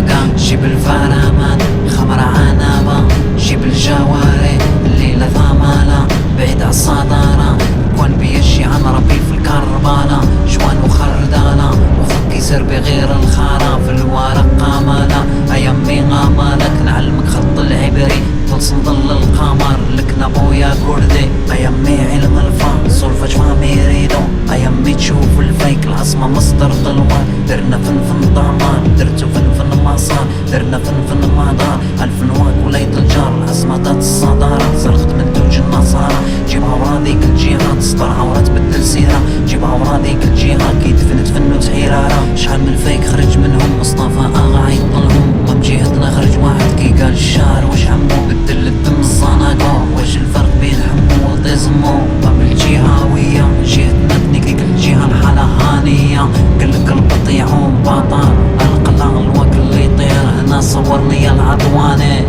الفاقة، جيب الفرمان خمر عنبة، جيب الجواري الليلة ثمالة بعيد عالصدارة، كون بيشي عن ربي في الكربالة، جوان وخردالة وخك يسير بغير الخارة، في الورق قمالة أيامي غمالك نعلمك خط العبري تلصم ظل القمر، لك نبويا كردي أيامي علم الفا سولفج فامي يريدو، أيامي تشوف الفيك العصمة مصدر طلوان، درنا فن ضمان درتو فن ما صار، درنا فن ما دار ألف نواك وليت الجار، العصمة دات الصدارة زرقت من توج النصارى، جيب عورا ذيك الجهة تسطر عورا تبدل سيرة، جيب عورا ذيك الجهة كي تفن وتحيرارة، شحال من الفيك خرج منهم مصطفى أغا عيطلهم، ما بجهتنا خرج واحد كي قال الشعر واش عمو بدل الدم الصناقو، واش الفرق بين حمو وطيزمو، ما بالجهوية جهتنا تنيك ديك الجهة الحالة هانية، قلك البط يعوم بطل القلع الوكل اللي يطير، هنا صورني العدواني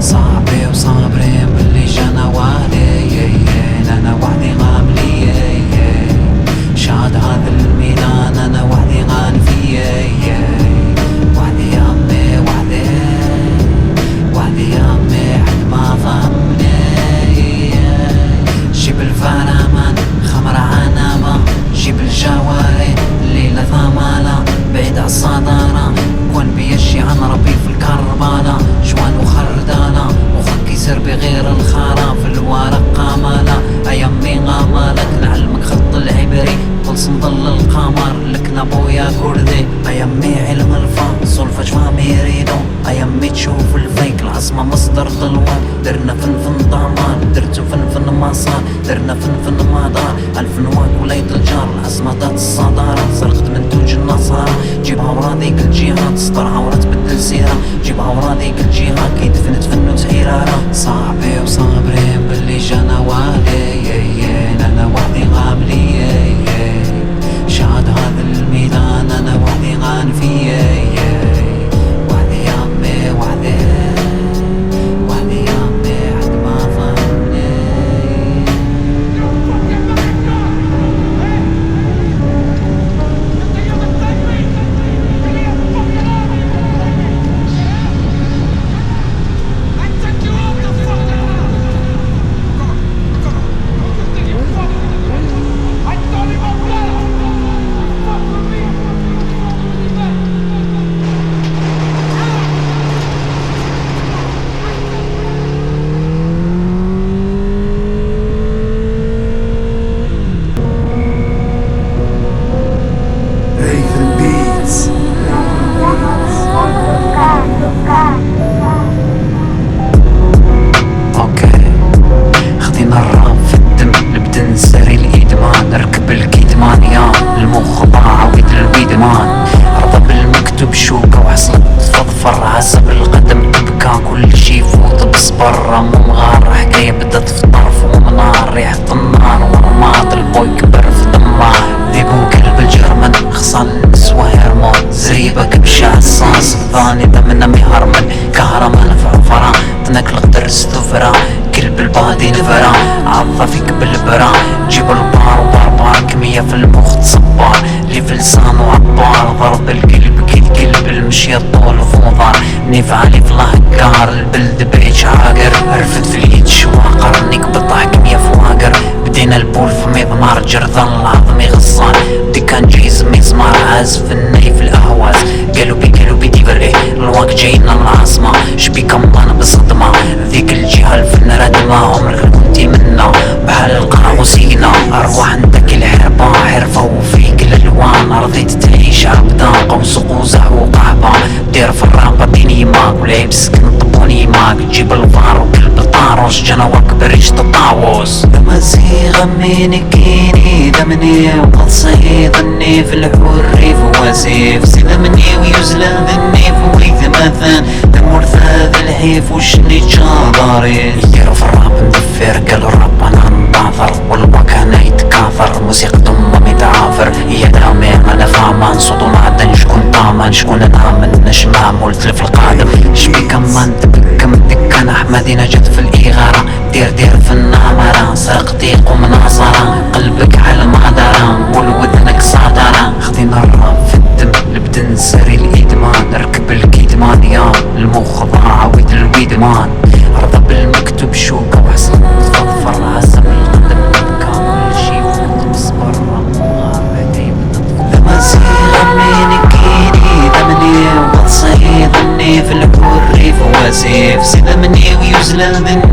صاحبي وصابرين باللي جانا وحدي، انا وحدي غاملي، شاد هذا الميدان انا وحدي غالي فيه، وحدي يا امي وحدي يا امي حد ما فهمني، جيب الفرمان خمر عنبة، جيب الجواري الليلة ثمالة بعيد عالصدارة، كون بيشي عن ربي في الكربالة، جوان وخردالة وخك يسير بغير الخارة، في الورق قمالة أيامي غمالك نعلمك خط العبري تلصم ظل القمر، لك نبويا كردي أيامي علم الفا سولفج فامي يريدو، أيامي تشوف الفيك العصمة مصدر طلوان، درنا فن ضمان درتو فن ما صار، درنا فن ما دار ألف نواك وليت الجار، العصمة دات الصدارة زرقت من توج النصارى، جيب عورا ذيك الجهة تسطر عورا تبدل سيرة، جيب عورا ذيك الجهة كي تفن وتحيرارة، صاحبي وصابرين باللي جانا وحدي، انا وحدي غاملي، شاد هذا الميدان انا وحدي غان فيه، وحدي يا امي وحدي يا امي حد ما فهمني. نركب الكيدمان يا المخ ضاع ويد الويدمان، رضى بالمكتوب شوكة وحصلت تفضفر حسب القدم تبكى، كل شي يفوت بصبر مو مغار، حكاية بدت في طرف ومنار، ريحة النار ورماد البوي كبر في دمار، ذيبو كلب الجرمن خصال النسوة هرمون، زريبة كبشة عصاص ثاني دمنا مهرمن، كهرمان في عفرة تنكلق درس ثفرة، كلب البادي نفرة عضة فيك بالبرا، جيب البار وباربار كمية في المخ تصبار، اللي في لسان وعبار، ضرب القلب كيد قلب المشي الطول فوضار، نيف علي في الهكار البلد بعيش عاقر، عرفت في اليد شواقر نقبط كمية فواقر، بدينا البول في مضمار جرذان العظمي غصان، بدي كان جيز مزمار عازف الناي في الاهواز، قلبي ديفري الواق جاينا العاصمة، شبي كمان بصدمة ذيك الجهة الفن ردمة، عمرك كنتي منا بحال القاع وسينا، ارواح عندك الحربة حرفة وفيك الالوان، رضيت تعيش عبدا قوس وقوزح وقحبة، دير في الرابة ديني ماك ولعب سكن طبوني ماك، جيب الفار وكلب طاروس جنواك بريش تطاوس، دمزي غميني كيني دمني وقد صيدني في الحري فواسيف، سلمني ويزلم النيف ويثمثن دمور ثاذ الحيف وشني جاداري، يديرو في الراب ندفر قالو الراب انا نناظر، والواقع انا يتكاثر، موسيقى دمم يتعافر، هي درامي انا فاهمان صوتو معدن شكون طامان شكون انا من نشمام ولتلف القادم، شبي كمان تبكم دكان احمدي نجد في الاغارة، دير في النامرة سرقتيق ومناصرة، قلبك على المعذرة والودنك صادرة، خدينا الراب في الدم المخ ضاع ويد مان رضى بالمكتوب شوكة وحصل تفضفر عزم القدم تبكى كل شي فوت بس برا مغاربتي ذمسي غميني كيني ذمني وبتصي ظني في الحور فواسيف سي ذمني ويزلل ذني